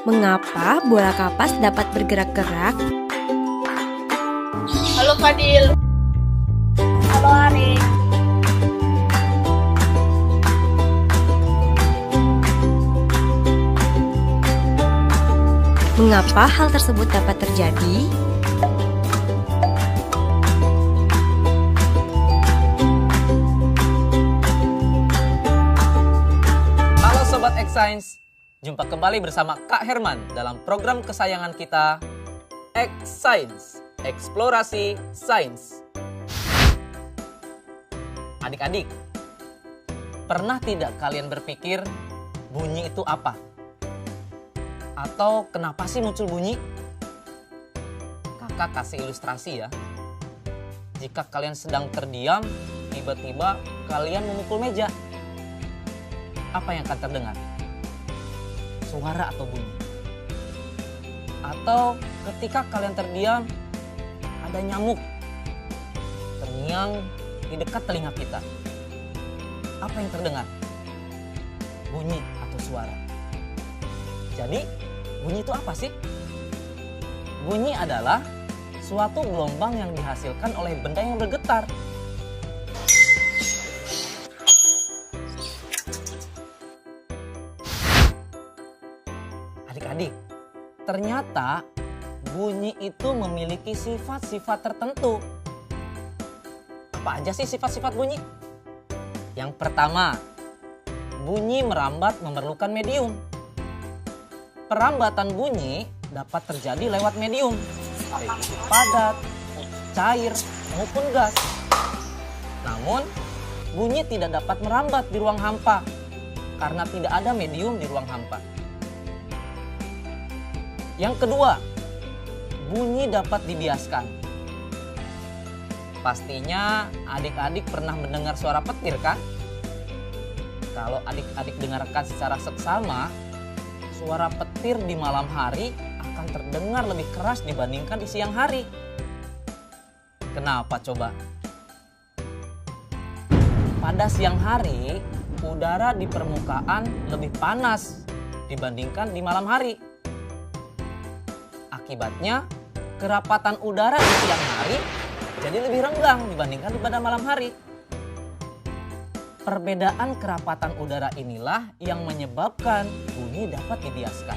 Mengapa bola kapas dapat bergerak-gerak? Halo Fadil. Halo Ari. Mengapa hal tersebut dapat terjadi? Halo Sobat X-Science, jumpa kembali bersama Kak Herman dalam program kesayangan kita, X-Science, Eksplorasi Sains. Adik-adik, pernah tidak kalian berpikir bunyi itu apa? Atau kenapa sih muncul bunyi? Kakak kasih ilustrasi ya. Jika kalian sedang terdiam, tiba-tiba kalian memukul meja. Apa yang akan terdengar? Suara atau bunyi? Atau ketika kalian terdiam, ada nyamuk terngiang di dekat telinga kita. Apa yang terdengar? Bunyi atau suara? Jadi, bunyi itu apa sih? Bunyi adalah suatu gelombang yang dihasilkan oleh benda yang bergetar. Adik-adik, ternyata bunyi itu memiliki sifat-sifat tertentu. Apa aja sih sifat-sifat bunyi? Yang pertama, bunyi merambat memerlukan medium. Perambatan bunyi dapat terjadi lewat medium, baik itu padat, cair, maupun gas. Namun, bunyi tidak dapat merambat di ruang hampa karena tidak ada medium di ruang hampa. Yang kedua, bunyi dapat dibiaskan. Pastinya adik-adik pernah mendengar suara petir kan? Kalau adik-adik dengarkan secara seksama, suara petir di malam hari akan terdengar lebih keras dibandingkan di siang hari. Kenapa coba? Pada siang hari, udara di permukaan lebih panas dibandingkan di malam hari. Akibatnya, kerapatan udara di siang hari jadi lebih renggang dibandingkan pada malam hari. Perbedaan kerapatan udara inilah yang menyebabkan bunyi dapat dibiaskan.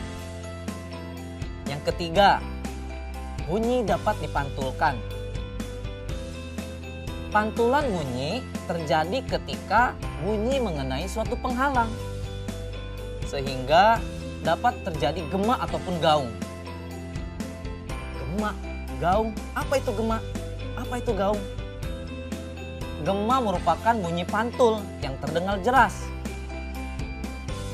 Yang ketiga, bunyi dapat dipantulkan. Pantulan bunyi terjadi ketika bunyi mengenai suatu penghalang, sehingga dapat terjadi gema ataupun gaung. Gema, gaung, apa itu gema? Apa itu gaung? Gema merupakan bunyi pantul yang terdengar jelas.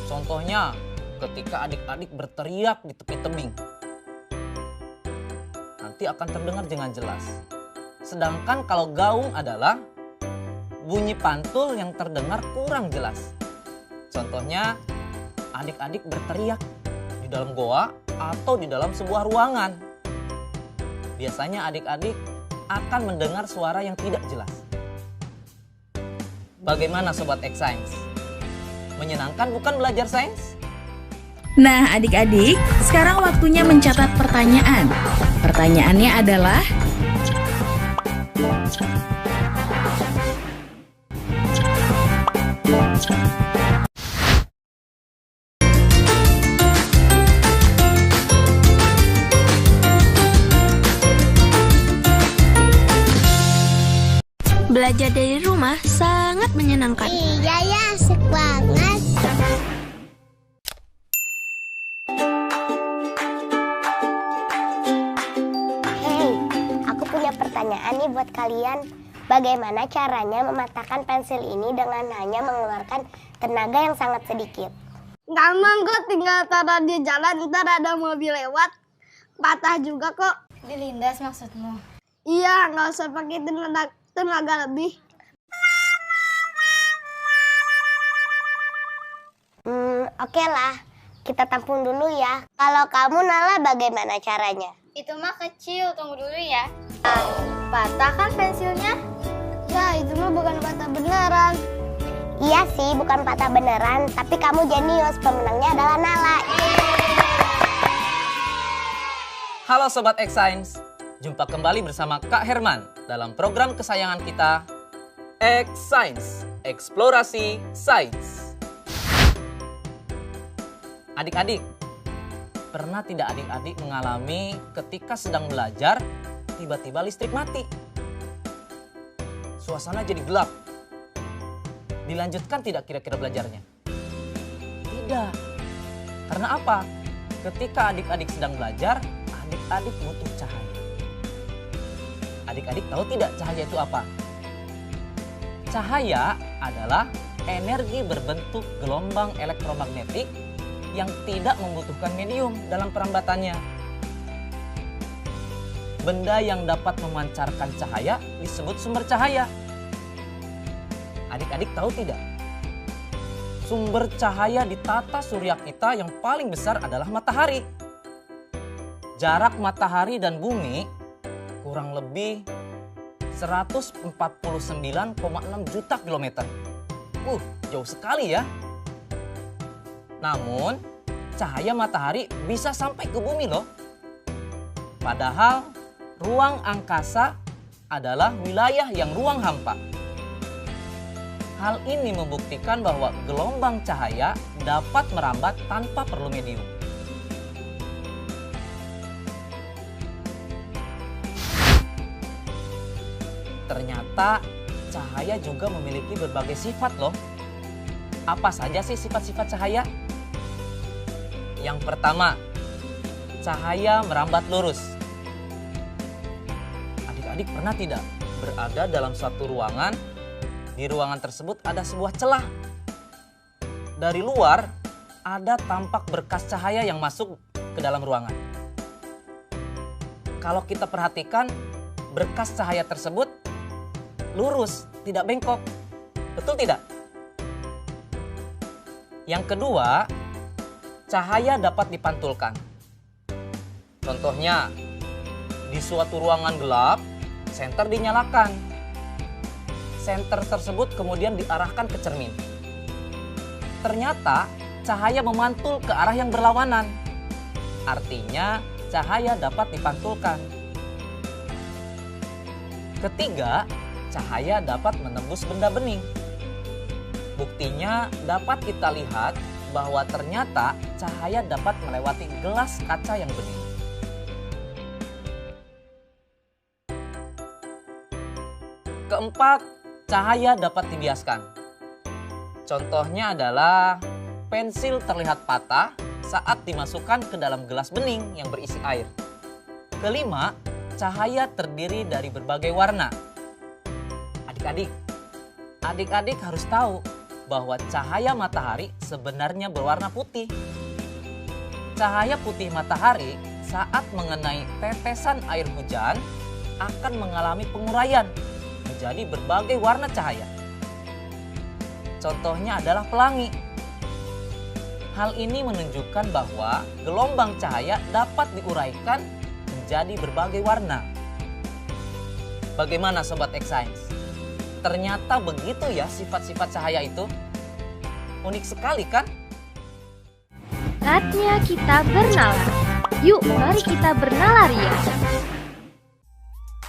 Contohnya, ketika adik-adik berteriak di tepi tebing, nanti akan terdengar dengan jelas. Sedangkan kalau gaung adalah bunyi pantul yang terdengar kurang jelas. Contohnya, adik-adik berteriak di dalam goa atau di dalam sebuah ruangan. Biasanya adik-adik akan mendengar suara yang tidak jelas. Bagaimana Sobat X-Science? Menyenangkan bukan belajar sains? Nah adik-adik, sekarang waktunya mencatat pertanyaan. Pertanyaannya adalah, belajar dari rumah sangat menyenangkan. Iya ya, asik banget. Hey, aku punya pertanyaan nih buat kalian. Bagaimana caranya mematahkan pensil ini dengan hanya mengeluarkan tenaga yang sangat sedikit? Gampang kok, tinggal taruh di jalan, ntar ada mobil lewat. Patah juga kok. Dilindas maksudmu? Iya, nggak usah pakai tenaga lebih. Oke lah, kita tampung dulu ya. Kalau kamu Nala bagaimana caranya? Itu mah kecil, tunggu dulu ya. Patah kan pensilnya? Ya, itu mah bukan patah beneran. Iya sih, bukan patah beneran, tapi kamu jenius. Pemenangnya adalah Nala. Halo Sobat X-Science, jumpa kembali bersama Kak Herman dalam program kesayangan kita, X-Science, Eksplorasi Sains. Adik-adik, pernah tidak adik-adik mengalami ketika sedang belajar, tiba-tiba listrik mati? Suasana jadi gelap. Dilanjutkan tidak kira-kira belajarnya? Tidak. Karena apa? Ketika adik-adik sedang belajar, adik-adik butuh cahaya. Adik-adik tahu tidak cahaya itu apa? Cahaya adalah energi berbentuk gelombang elektromagnetik yang tidak membutuhkan medium dalam perambatannya. Benda yang dapat memancarkan cahaya disebut sumber cahaya. Adik-adik tahu tidak? Sumber cahaya di tata surya kita yang paling besar adalah matahari. Jarak matahari dan bumi kurang lebih 149,6 juta kilometer. Jauh sekali ya. Namun, cahaya matahari bisa sampai ke bumi loh. Padahal, ruang angkasa adalah wilayah yang ruang hampa. Hal ini membuktikan bahwa gelombang cahaya dapat merambat tanpa perlu medium. Ternyata, cahaya juga memiliki berbagai sifat loh. Apa saja sih sifat-sifat cahaya? Yang pertama, cahaya merambat lurus. Adik-adik pernah tidak berada dalam suatu ruangan? Di ruangan tersebut ada sebuah celah. Dari luar, ada tampak berkas cahaya yang masuk ke dalam ruangan. Kalau kita perhatikan, berkas cahaya tersebut lurus, tidak bengkok. Betul tidak? Yang kedua, cahaya dapat dipantulkan. Contohnya, di suatu ruangan gelap, senter dinyalakan. Senter tersebut kemudian diarahkan ke cermin. Ternyata, cahaya memantul ke arah yang berlawanan. Artinya, cahaya dapat dipantulkan. Ketiga, cahaya dapat menembus benda bening. Buktinya dapat kita lihat bahwa ternyata cahaya dapat melewati gelas kaca yang bening. Keempat, cahaya dapat dibiaskan. Contohnya adalah pensil terlihat patah saat dimasukkan ke dalam gelas bening yang berisi air. Kelima, cahaya terdiri dari berbagai warna. Adik-adik harus tahu bahwa cahaya matahari sebenarnya berwarna putih. Cahaya putih matahari saat mengenai tetesan air hujan akan mengalami penguraian menjadi berbagai warna cahaya. Contohnya adalah pelangi. Hal ini menunjukkan bahwa gelombang cahaya dapat diuraikan menjadi berbagai warna. Bagaimana Sobat X-Science? Ternyata begitu ya sifat-sifat cahaya itu. Unik sekali kan? Saatnya kita bernalar. Yuk, mari kita bernalar ya.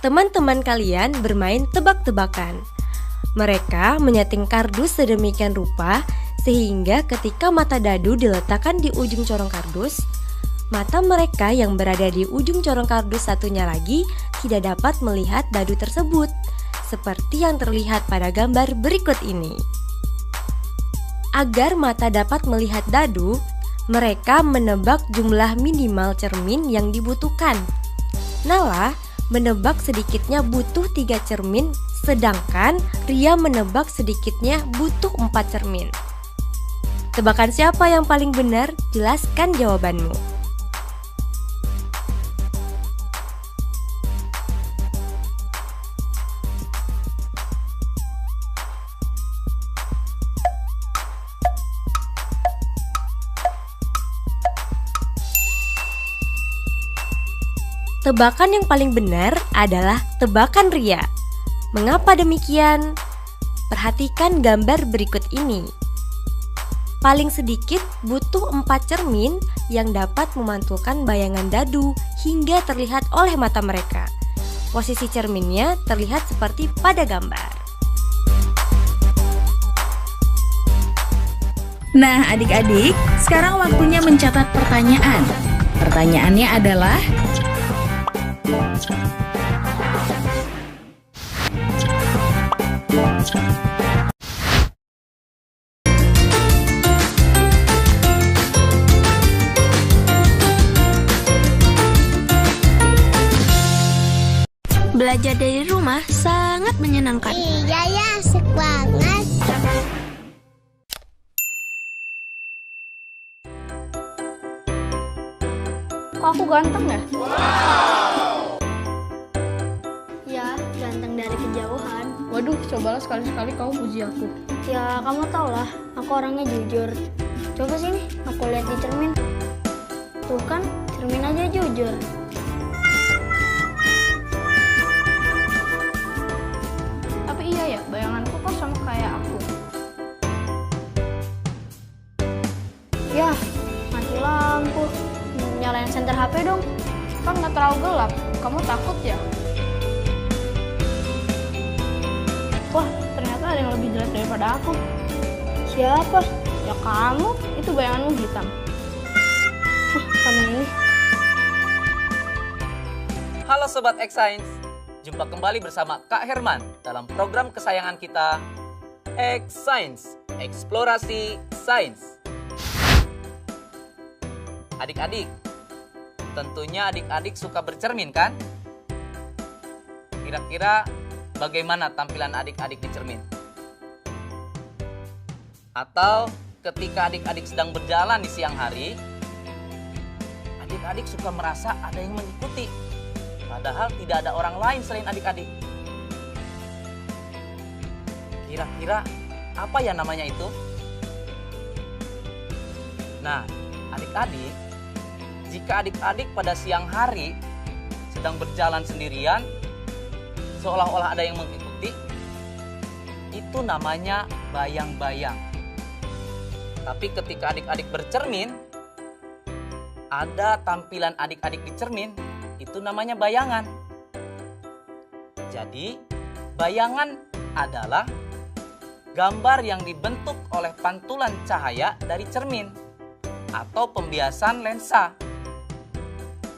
Teman-teman kalian bermain tebak-tebakan. Mereka menyeting kardus sedemikian rupa sehingga ketika mata dadu diletakkan di ujung corong kardus, mata mereka yang berada di ujung corong kardus satunya lagi tidak dapat melihat dadu tersebut, seperti yang terlihat pada gambar berikut ini. Agar mata dapat melihat dadu, mereka menebak jumlah minimal cermin yang dibutuhkan. Nala menebak sedikitnya butuh 3 cermin, sedangkan Ria menebak sedikitnya butuh 4 cermin. Tebakan siapa yang paling benar? Jelaskan jawabanmu. Tebakan yang paling benar adalah tebakan Ria. Mengapa demikian? Perhatikan gambar berikut ini. Paling sedikit butuh 4 cermin yang dapat memantulkan bayangan dadu hingga terlihat oleh mata mereka. Posisi cerminnya terlihat seperti pada gambar. Nah, adik-adik, sekarang waktunya mencatat pertanyaan. Pertanyaannya adalah: Belajar dari rumah sangat menyenangkan. Iya ya, asik banget. Kok aku ganteng ya? Ya, ganteng dari kejauhan. Waduh, cobalah sekali-sekali kau puji aku. Ya, kamu tau lah, aku orangnya jujur. Coba sini, aku lihat di cermin. Tuh kan, cermin aja jujur. Tapi iya ya, bayanganku kok sama kayak aku. Ya, mati lampu. Nyalain senter HP dong. Kan nggak terlalu gelap, kamu takut ya? Wah, ternyata ada yang lebih jelek daripada aku. Siapa? Ya kamu, itu bayanganmu hitam. Kamu ini. Halo Sobat X Science, jumpa kembali bersama Kak Herman dalam program kesayangan kita, X Science, Eksplorasi Sains. Adik-adik, tentunya adik-adik suka bercermin kan? Kira-kira bagaimana tampilan adik-adik di cermin? Atau ketika adik-adik sedang berjalan di siang hari, adik-adik suka merasa ada yang mengikuti, padahal tidak ada orang lain selain adik-adik. Kira-kira apa ya namanya itu? Nah, adik-adik, jika adik-adik pada siang hari sedang berjalan sendirian, seolah-olah ada yang mengikuti, itu namanya bayang-bayang. Tapi ketika adik-adik bercermin, ada tampilan adik-adik di cermin, itu namanya bayangan. Jadi, bayangan adalah gambar yang dibentuk oleh pantulan cahaya dari cermin atau pembiasan lensa.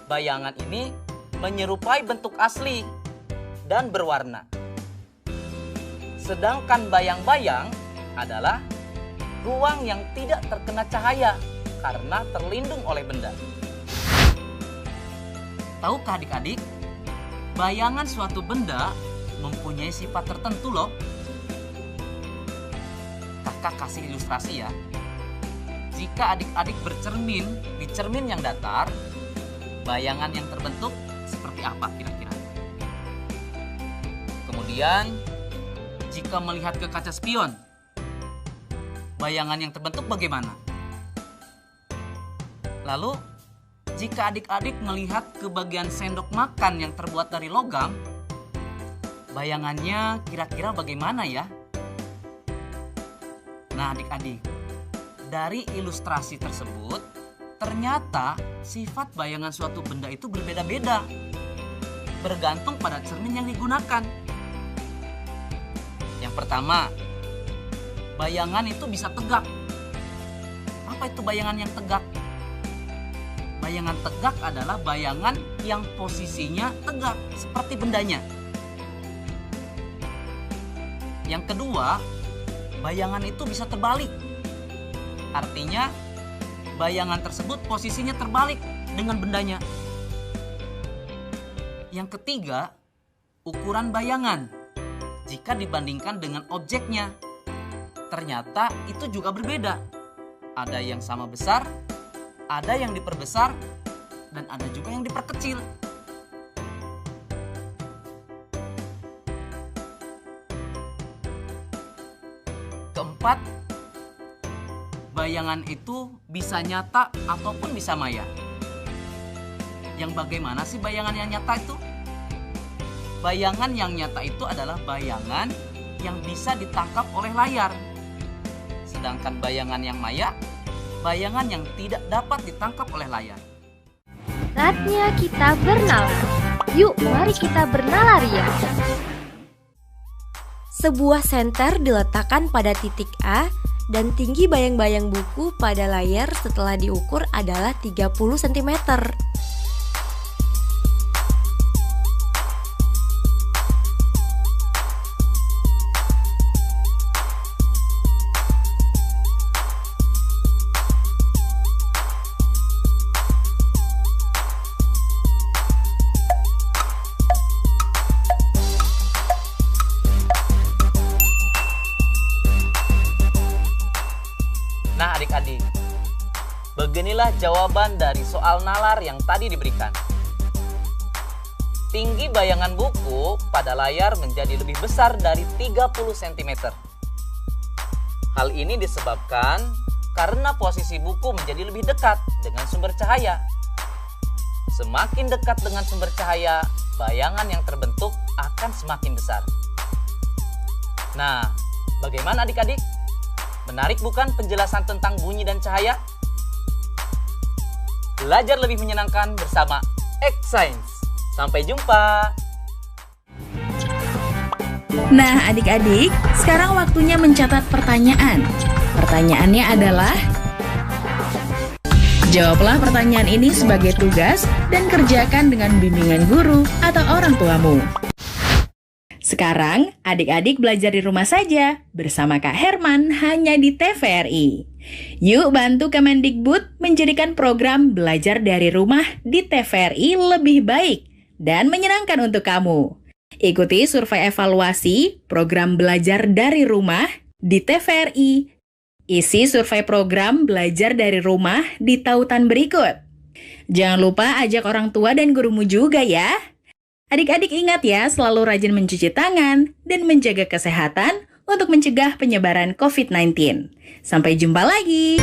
Bayangan ini menyerupai bentuk asli dan berwarna. Sedangkan bayang-bayang adalah ruang yang tidak terkena cahaya karena terlindung oleh benda. Tahukah adik-adik, bayangan suatu benda mempunyai sifat tertentu loh. Kakak kasih ilustrasi ya. Jika adik-adik bercermin di cermin yang datar, bayangan yang terbentuk seperti apa kira-kira? Kemudian, jika melihat ke kaca spion, bayangan yang terbentuk bagaimana? Lalu, jika adik-adik melihat ke bagian sendok makan yang terbuat dari logam, bayangannya kira-kira bagaimana ya? Nah adik-adik, dari ilustrasi tersebut, ternyata sifat bayangan suatu benda itu berbeda-beda, bergantung pada cermin yang digunakan. Yang pertama, bayangan itu bisa tegak. Apa itu bayangan yang tegak? Bayangan tegak adalah bayangan yang posisinya tegak, seperti bendanya. Yang kedua, bayangan itu bisa terbalik. Artinya, bayangan tersebut posisinya terbalik dengan bendanya. Yang ketiga, ukuran bayangan jika dibandingkan dengan objeknya. Ternyata itu juga berbeda. Ada yang sama besar, ada yang diperbesar, dan ada juga yang diperkecil. Keempat, bayangan itu bisa nyata ataupun bisa maya. Yang bagaimana sih bayangan yang nyata itu? Bayangan yang nyata itu adalah bayangan yang bisa ditangkap oleh layar. Sedangkan bayangan yang maya, bayangan yang tidak dapat ditangkap oleh layar. Saatnya kita bernalar. Yuk, mari kita bernalar ya. Sebuah senter diletakkan pada titik A dan tinggi bayang-bayang buku pada layar setelah diukur adalah 30 cm. Nah adik-adik, beginilah jawaban dari soal nalar yang tadi diberikan. Tinggi bayangan buku pada layar menjadi lebih besar dari 30 cm. Hal ini disebabkan karena posisi buku menjadi lebih dekat dengan sumber cahaya. Semakin dekat dengan sumber cahaya, bayangan yang terbentuk akan semakin besar. Nah, bagaimana adik-adik? Menarik bukan penjelasan tentang bunyi dan cahaya? Belajar lebih menyenangkan bersama X-Science. Sampai jumpa! Nah, adik-adik, sekarang waktunya mencatat pertanyaan. Pertanyaannya adalah: jawablah pertanyaan ini sebagai tugas dan kerjakan dengan bimbingan guru atau orang tuamu. Sekarang, adik-adik belajar di rumah saja bersama Kak Herman hanya di TVRI. Yuk bantu Kemendikbud menjadikan program belajar dari rumah di TVRI lebih baik dan menyenangkan untuk kamu. Ikuti survei evaluasi program belajar dari rumah di TVRI. Isi survei program belajar dari rumah di tautan berikut. Jangan lupa ajak orang tua dan gurumu juga ya. Adik-adik ingat ya, selalu rajin mencuci tangan dan menjaga kesehatan untuk mencegah penyebaran COVID-19. Sampai jumpa lagi.